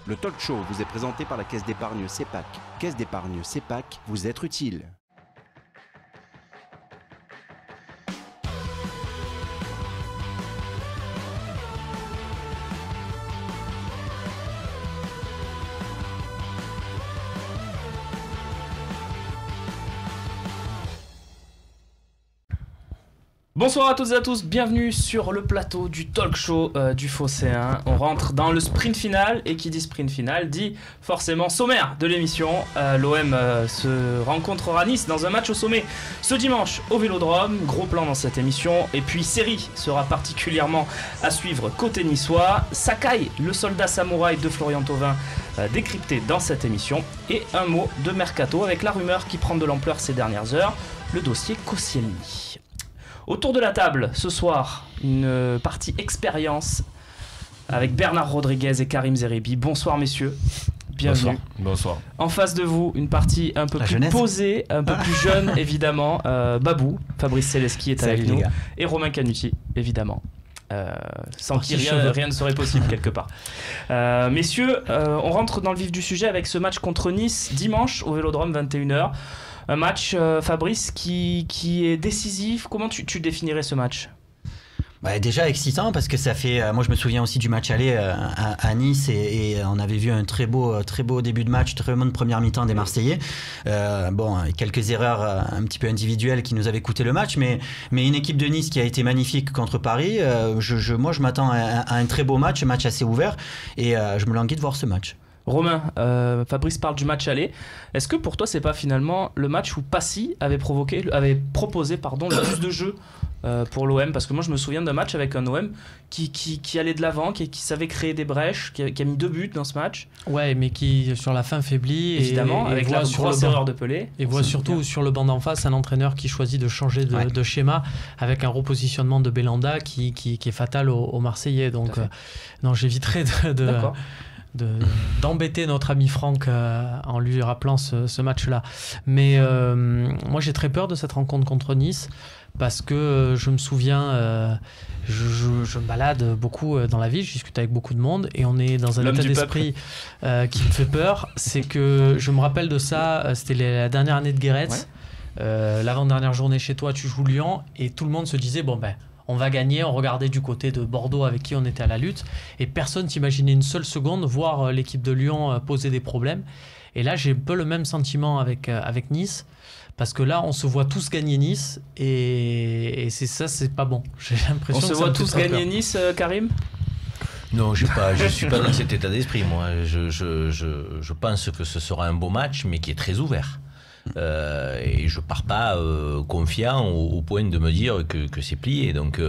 Le talk show vous est présenté par la Caisse d'épargne CEPAC. Caisse d'épargne CEPAC, vous être utile. Bonsoir à toutes et à tous, bienvenue sur le plateau du talk show du Phocéen. On rentre dans le sprint final, et qui dit sprint final dit forcément sommaire de l'émission. L'OM se rencontrera à Nice dans un match au sommet ce dimanche au Vélodrome. Gros plan dans cette émission, et puis série sera particulièrement à suivre côté niçois. Sakai, le soldat samouraï de Florian Thauvin, décrypté dans cette émission. Et un mot de mercato avec la rumeur qui prend de l'ampleur ces dernières heures, le dossier Koscielny. Autour de la table, ce soir, une partie expérience avec Bernard Rodriguez et Karim Zeribi. Bonsoir messieurs, bienvenue. Bonsoir. En face de vous, une partie un peu plus posée, un peu plus jeune évidemment. Babou, Fabrice Celeski est avec nous. Et Romain Canuti, évidemment. Sans qui rien ne serait possible quelque part. Messieurs, on rentre dans le vif du sujet avec ce match contre Nice, dimanche au Vélodrome, 21h. Un match, Fabrice, qui est décisif. Comment tu définirais ce match ? Déjà excitant parce que ça fait. Moi, je me souviens aussi du match aller à Nice et on avait vu un très beau début de match, très bonne première mi-temps des Marseillais. Quelques erreurs un petit peu individuelles qui nous avaient coûté le match, mais une équipe de Nice qui a été magnifique contre Paris. Moi, je m'attends à un très beau match, un match assez ouvert, et je me languis de voir ce match. Romain, Fabrice parle du match aller. Est-ce que pour toi, c'est pas finalement le match où Passy avait proposé le plus de jeu pour l'OM? Parce que moi, je me souviens d'un match avec un OM qui allait de l'avant, qui savait créer des brèches, qui a mis 2 buts dans ce match. Ouais, mais qui sur la fin faiblit. Évidemment, avec la grosse erreur de Pelé. Et voit surtout sur le banc d'en face un entraîneur qui choisit de changer de schéma avec un repositionnement de Belhanda qui est fatal aux Marseillais. Donc, non, j'éviterai d'embêter notre ami Franck en lui rappelant ce match-là. Mais moi, j'ai très peur de cette rencontre contre Nice parce que je me souviens, je me balade beaucoup dans la ville, je discute avec beaucoup de monde et on est dans un état d'esprit qui me fait peur. C'est que je me rappelle de ça, c'était la dernière année de Guéret, l'avant-dernière journée chez toi, tu joues Lyon et tout le monde se disait on va gagner. On regardait du côté de Bordeaux avec qui on était à la lutte et personne s'imaginait une seule seconde voir l'équipe de Lyon poser des problèmes. Et là, j'ai un peu le même sentiment avec Nice parce que là, on se voit tous gagner Nice et c'est pas bon. J'ai l'impression on se voit tous gagner Nice, Karim ? Non, je suis pas dans cet état d'esprit. Moi, je pense que ce sera un beau match, mais qui est très ouvert. Et je pars pas confiant au point de me dire que c'est plié. Donc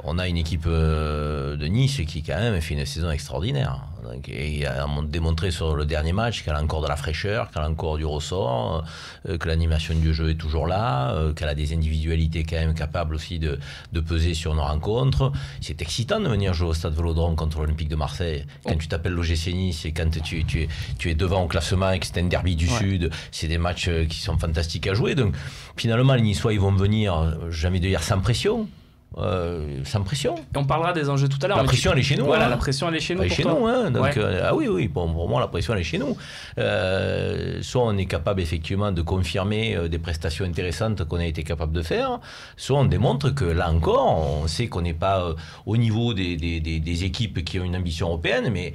on a une équipe de Nice qui quand même fait une saison extraordinaire. Donc, et a démontré sur le dernier match qu'elle a encore de la fraîcheur, qu'elle a encore du ressort, que l'animation du jeu est toujours là, qu'elle a des individualités quand même capables aussi de peser sur nos rencontres. C'est excitant de venir jouer au Stade Vélodrome contre l'Olympique de Marseille. Quand tu t'appelles l'OGC Nice et quand tu es devant au classement et que c'est un derby du Sud, c'est des matchs qui sont fantastiques à jouer. Donc finalement, les Niçois, ils vont venir, jamais de dire sans pression. Sans pression. On parlera des enjeux tout à l'heure. La pression, elle est chez nous. Voilà, la pression, elle est chez nous. Elle est chez nous, hein. Donc, oui. Bon, pour moi, la pression, elle est chez nous. Soit on est capable, effectivement, de confirmer des prestations intéressantes qu'on a été capable de faire, soit on démontre que, là encore, on sait qu'on n'est pas au niveau des équipes qui ont une ambition européenne, mais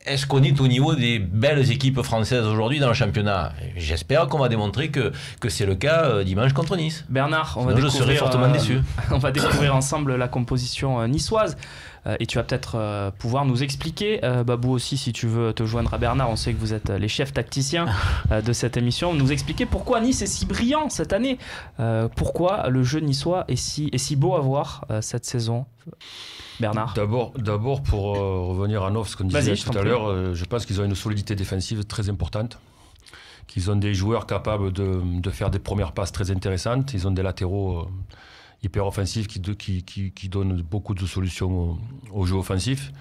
est-ce qu'on est au niveau des belles équipes françaises aujourd'hui dans le championnat ? J'espère qu'on va démontrer que c'est le cas dimanche contre Nice. Bernard, je serai fortement déçu. On va découvrir ensemble la composition niçoise. Et tu vas peut-être pouvoir nous expliquer, Babou aussi, si tu veux te joindre à Bernard, on sait que vous êtes les chefs tacticiens de cette émission, nous expliquer pourquoi Nice est si brillant cette année, pourquoi le jeu niçois est si beau à voir cette saison. Bernard. D'abord pour revenir à ce qu'on disait tout à l'heure, je pense qu'ils ont une solidité défensive très importante, qu'ils ont des joueurs capables de faire des premières passes très intéressantes, ils ont des latéraux hyper offensifs qui donnent beaucoup de solutions au jeu offensif.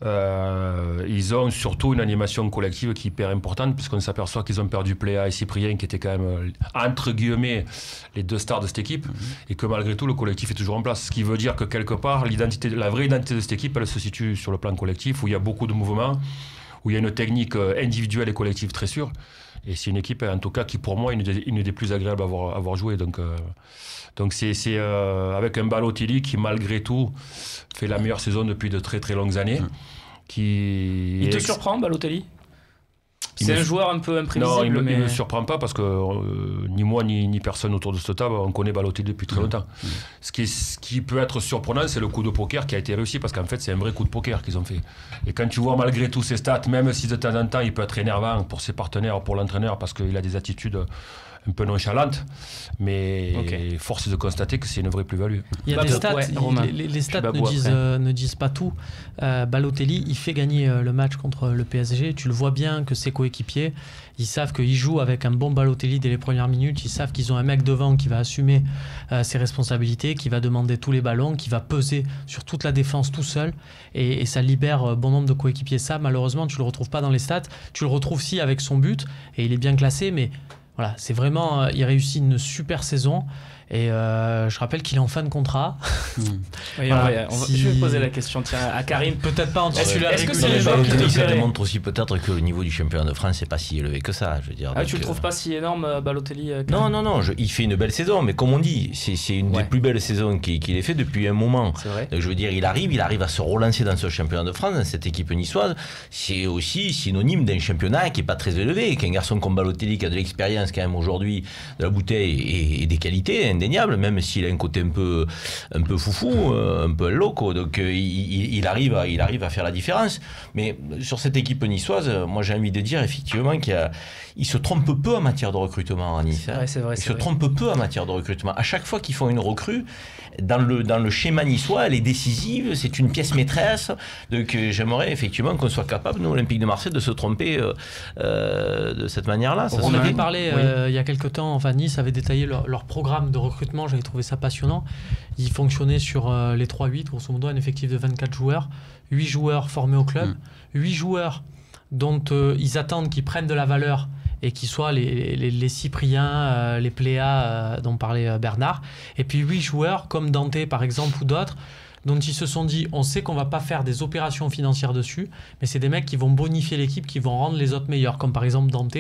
Ils ont surtout une animation collective qui est hyper importante, puisqu'on s'aperçoit qu'ils ont perdu Pléa et Cyprien, qui étaient quand même entre guillemets les deux stars de cette équipe, et que malgré tout le collectif est toujours en place, ce qui veut dire que quelque part la vraie identité de cette équipe, elle se situe sur le plan collectif, où il y a beaucoup de mouvements, où il y a une technique individuelle et collective très sûre. Et c'est une équipe, en tout cas, qui pour moi est une des plus agréables à avoir joué. Donc c'est avec un Balotelli qui, malgré tout, fait la meilleure saison depuis de très très longues années. Il te surprend, Balotelli? C'est un joueur un peu imprévisible. Non, il ne me surprend pas parce que ni moi ni personne autour de cette table, on connaît Balotelli depuis très longtemps. Ce qui peut être surprenant, c'est le coup de poker qui a été réussi parce qu'en fait, c'est un vrai coup de poker qu'ils ont fait. Et quand tu vois malgré tous ses stats, même si de temps en temps, il peut être énervant pour ses partenaires, pour l'entraîneur, parce qu'il a des attitudes un peu nonchalantes, mais force est de constater que c'est une vraie plus-value. Il y a des stats, les stats ne disent pas tout. Balotelli, il fait gagner le match contre le PSG. Tu le vois bien que ses coéquipiers, ils savent qu'ils jouent avec un bon Balotelli dès les premières minutes. Ils savent qu'ils ont un mec devant qui va assumer ses responsabilités, qui va demander tous les ballons, qui va peser sur toute la défense tout seul. Et ça libère bon nombre de coéquipiers. Ça, malheureusement, tu le retrouves pas dans les stats. Tu le retrouves si avec son but, et il est bien classé, mais voilà, c'est vraiment, il réussit une super saison. Et je rappelle qu'il est en fin de contrat. Oui, voilà, je vais poser la question à Karim. Peut-être pas en titulaire. Est-ce que c'est le joueur qui te ça plairait? démontre aussi peut-être que le niveau du championnat de France n'est pas si élevé que ça. Je veux dire, tu le trouves pas si énorme, Balotelli? Non, il fait une belle saison, mais comme on dit, c'est une des plus belles saisons qu'il ait fait depuis un moment. C'est vrai. Donc, je veux dire, il arrive à se relancer dans ce championnat de France, dans cette équipe niçoise. C'est aussi synonyme d'un championnat qui n'est pas très élevé, qu'un garçon comme Balotelli qui a de l'expérience quand même aujourd'hui, de la bouteille et des qualités indéniables, même s'il a un côté un peu foufou, un peu loco. Donc il arrive à faire la différence. Mais sur cette équipe niçoise, moi j'ai envie de dire effectivement qu'il se trompe peu en matière de recrutement à Nice. C'est vrai. Il se trompe peu en matière de recrutement. À chaque fois qu'ils font une recrue, dans le schéma niçois, elle est décisive, c'est une pièce maîtresse. Donc j'aimerais effectivement qu'on soit capable, nous, Olympique de Marseille, de se tromper de cette manière-là. On avait parlé il y a quelques temps, enfin Nice avait détaillé leur programme de recrutement, j'avais trouvé ça passionnant. Ils fonctionnaient sur les 3-8, grosso modo, un effectif de 24 joueurs, 8 joueurs formés au club, 8 joueurs dont ils attendent qu'ils prennent de la valeur et qui soient les Cypriens, les Pléa dont parlait Bernard, et puis 8 joueurs comme Dante par exemple ou d'autres dont ils se sont dit on sait qu'on va pas faire des opérations financières dessus, mais c'est des mecs qui vont bonifier l'équipe, qui vont rendre les autres meilleurs, comme par exemple Dante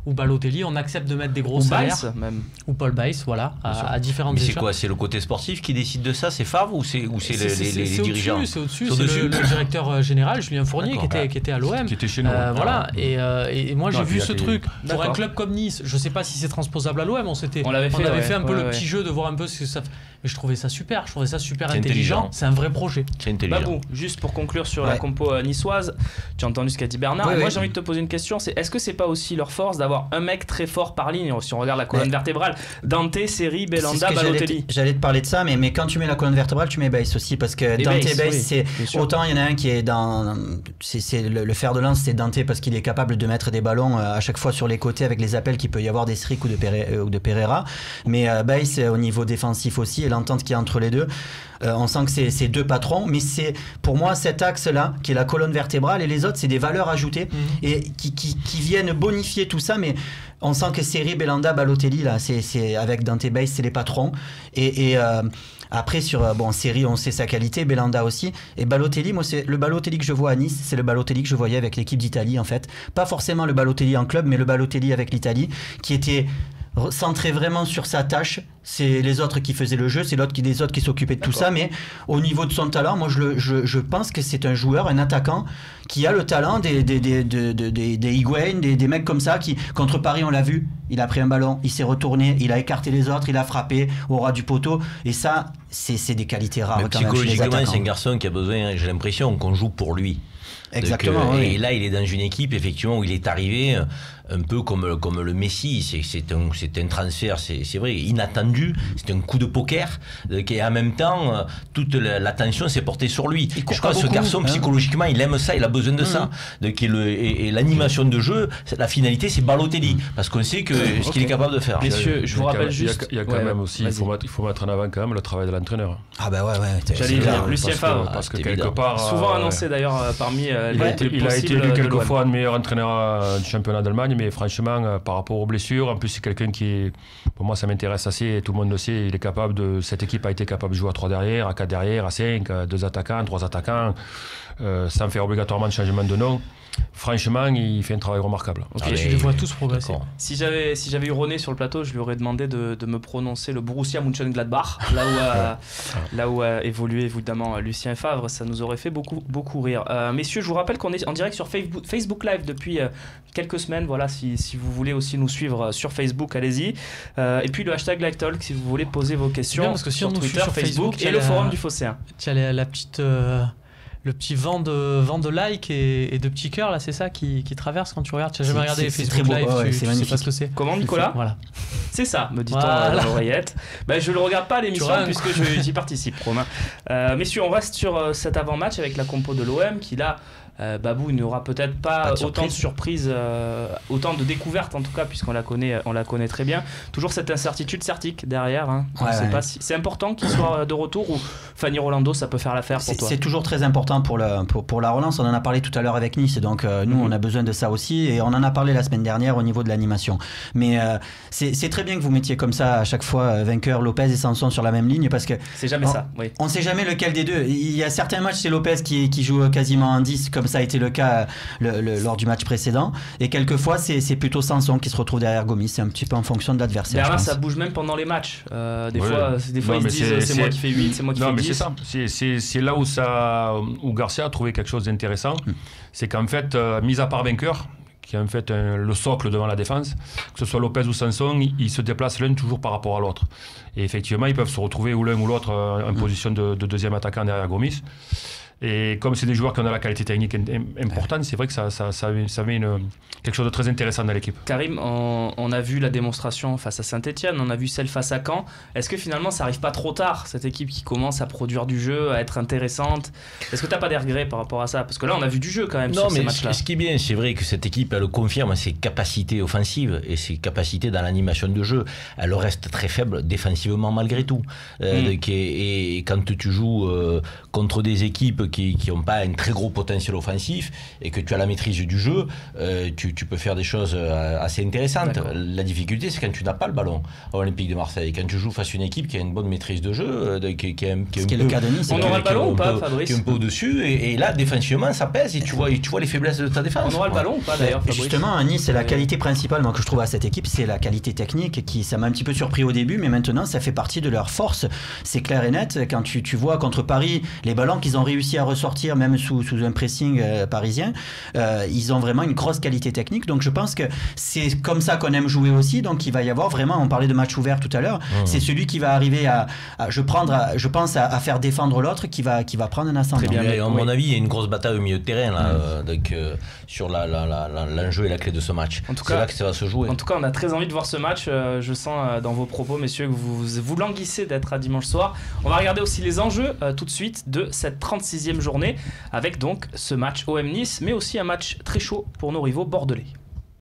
ou Balotelli. On accepte de mettre des gros salaires, même. Ou Paul Baïs, voilà, à différentes échelles. Mais c'est quoi? C'est le côté sportif qui décide de ça? C'est Favre ou c'est les dirigeants? C'est au-dessus, c'est le directeur général Julien Fournier qui était à l'OM, qui était chez nous. voilà. Et moi j'ai vu ce truc pour un club comme Nice. Je sais pas si c'est transposable à l'OM. On avait fait un peu le petit jeu de voir un peu ce que ça. Mais je trouvais ça super. Je trouvais ça super intelligent. C'est un vrai projet. C'est intelligent. Babou, juste pour conclure sur la compo niçoise, tu as entendu ce qu'a dit Bernard. Moi j'ai envie de te poser une question. Est-ce que c'est pas aussi leur force d'avoir un mec très fort par ligne? Si on regarde la colonne vertébrale, Dante, Seri, Belhanda, Balotelli. J'allais te parler de ça, mais quand tu mets la colonne vertébrale, tu mets Baïs aussi, parce que Dante et Baïs, c'est autant il y en a un qui est dans, c'est le fer de lance, c'est Dante parce qu'il est capable de mettre des ballons à chaque fois sur les côtés avec les appels qu'il peut y avoir des Strick ou de Pereira, mais Baïs au niveau défensif aussi, et l'entente qu'il y a entre les deux. On sent que c'est deux patrons, mais c'est pour moi cet axe-là qui est la colonne vertébrale, et les autres c'est des valeurs ajoutées et qui viennent bonifier tout ça. Mais on sent que Seri, Belhanda, Balotelli là, c'est avec Dante, Baïs, c'est les patrons. Et après sur Seri, on sait sa qualité, Belhanda aussi, et Balotelli, moi c'est le Balotelli que je vois à Nice, c'est le Balotelli que je voyais avec l'équipe d'Italie en fait. Pas forcément le Balotelli en club, mais le Balotelli avec l'Italie, qui était centré vraiment sur sa tâche. C'est les autres qui faisaient le jeu, c'est les autres qui s'occupaient de tout ça, mais au niveau de son talent, moi je pense que c'est un joueur, un attaquant qui a le talent des Higuain, des mecs comme ça qui, contre Paris on l'a vu, il a pris un ballon, il s'est retourné, il a écarté les autres, il a frappé au ras du poteau, et ça c'est des qualités rares. Mais quand même chez les psychologiquement attaquants. c'est un garçon qui a besoin, j'ai l'impression qu'on joue pour lui. Exactement. Donc, et là, il est dans une équipe effectivement où il est arrivé un peu comme le Messi. C'est un transfert, c'est vrai, inattendu. C'est un coup de poker. Et en même temps, toute l'attention s'est portée sur lui. Je crois que ce garçon, psychologiquement, il aime ça, il a besoin de ça. Donc, et l'animation de jeu, la finalité, c'est Balotelli. Parce qu'on sait ce qu'il est capable de faire. Messieurs, je vous rappelle juste. Il y a quand même aussi, il faut mettre en avant quand même le travail de l'entraîneur. Ah bah ouais. J'allais dire Lucien Favre. Parce que quelque part. Souvent annoncé d'ailleurs parmi il a été élu quelquefois le meilleur entraîneur du championnat d'Allemagne. témoigne, mais franchement, par rapport aux blessures, en plus c'est quelqu'un qui est, pour moi ça m'intéresse assez, tout le monde le sait, il est capable cette équipe a été capable de jouer à 3 derrière, à 4 derrière, à 5, à 2 attaquants, 3 attaquants, sans faire obligatoirement de changement de nom. Franchement, il fait un travail remarquable. Okay. Tu les vois tous progresser. Si j'avais eu René sur le plateau, je lui aurais demandé de me prononcer le Borussia Mönchengladbach, là où a évolué évidemment Lucien Favre. Ça nous aurait fait beaucoup rire. Messieurs, je vous rappelle qu'on est en direct sur Facebook Live depuis quelques semaines. Voilà, si vous voulez aussi nous suivre sur Facebook, allez-y. Et puis le hashtag LiveTalk si vous voulez poser vos questions parce que si sur on nous Twitter, suit sur Facebook et le forum du Phocéen. Tu as la petite... le petit vent de like et de petits cœurs là, c'est ça qui traverse quand tu regardes. Tu n'as jamais regardé les Facebook Live, tu sais pas ce que c'est. Comment, Nicolas? Voilà. C'est ça, me dit-on dans l'oreillette. Je ne le regarde pas à l'émission puisque j'y participe, Romain. Messieurs, on reste sur cet avant-match avec la compo de l'OM qui là, Babou, il n'y aura peut-être pas autant de surprises, autant de découvertes en tout cas, puisqu'on la connaît très bien. Toujours cette incertitude certique derrière. Hein. Pas si... C'est important qu'il soit de retour ou Fanny Rolando, ça peut faire l'affaire pour toi? C'est toujours très important pour la relance. On en a parlé tout à l'heure avec Nice, donc nous on a besoin de ça aussi, et on en a parlé la semaine dernière au niveau de l'animation. Mais c'est très bien que vous mettiez comme ça à chaque fois vainqueur Lopez et Sanson sur la même ligne, parce que c'est jamais ça. Oui. On ne sait jamais lequel des deux. Il y a certains matchs, c'est Lopez qui joue quasiment en 10, comme ça a été le cas lors du match précédent, et quelquefois c'est plutôt Sanson qui se retrouve derrière Gomis. C'est un petit peu en fonction de l'adversaire. Derrière, ça bouge même pendant les matchs. Des fois ils se disent c'est moi qui fais 8, c'est moi qui fais 10. C'est ça. C'est là où Garcia a trouvé quelque chose d'intéressant. C'est qu'en fait, mis à part vainqueur, qui est en fait le socle devant la défense, que ce soit Lopez ou Sanson, ils se déplacent l'un toujours par rapport à l'autre. Et effectivement, ils peuvent se retrouver ou l'un ou l'autre en position de deuxième attaquant derrière Gomis. Et comme c'est des joueurs qui ont la qualité technique importante, c'est vrai que ça met quelque chose de très intéressant dans l'équipe. Karim, on a vu la démonstration face à Saint-Etienne, on a vu celle face à Caen. Est-ce que finalement ça arrive pas trop tard, cette équipe qui commence à produire du jeu, à être intéressante? Est-ce que tu n'as pas des regrets par rapport à ça? Parce que là on a vu du jeu quand même sur ces matchs-là. Ce qui est bien, c'est vrai que cette équipe elle confirme ses capacités offensives et ses capacités dans l'animation de jeu. Elle reste très faible défensivement malgré tout. Et quand tu joues contre des équipes qui n'ont pas un très gros potentiel offensif et que tu as la maîtrise du jeu, tu peux faire des choses assez intéressantes. La difficulté, c'est quand tu n'as pas le ballon à Olympique de Marseille. Quand tu joues face à une équipe qui a une bonne maîtrise de jeu, qui est le cas de Nice, on aura le ballon ou pas, Fabrice? Qui est un peu au-dessus, et là, défensivement, ça pèse et tu vois les faiblesses de ta défense. On aura le ballon ou pas d'ailleurs, Fabrice? Justement, à Nice, c'est la qualité principale moi, que je trouve à cette équipe, c'est la qualité technique ça m'a un petit peu surpris au début, mais maintenant, ça fait partie de leur force. C'est clair et net. Quand tu vois contre Paris, les ballons qu'ils ont réussi à ressortir, même sous un pressing parisien, ils ont vraiment une grosse qualité technique. Donc je pense que c'est comme ça qu'on aime jouer aussi. Donc il va y avoir vraiment, on parlait de match ouvert tout à l'heure, c'est celui qui va arriver je pense à faire défendre l'autre qui va prendre un ascendant. Très bien, à mon avis, il y a une grosse bataille au milieu de terrain là, donc, sur l'enjeu et la clé de ce match. C'est là que ça va se jouer. En tout cas, on a très envie de voir ce match. Je sens dans vos propos, messieurs, que vous languissez d'être à dimanche soir. On va regarder aussi les enjeux tout de suite de cette 36e journée avec donc ce match OM Nice, mais aussi un match très chaud pour nos rivaux bordelais.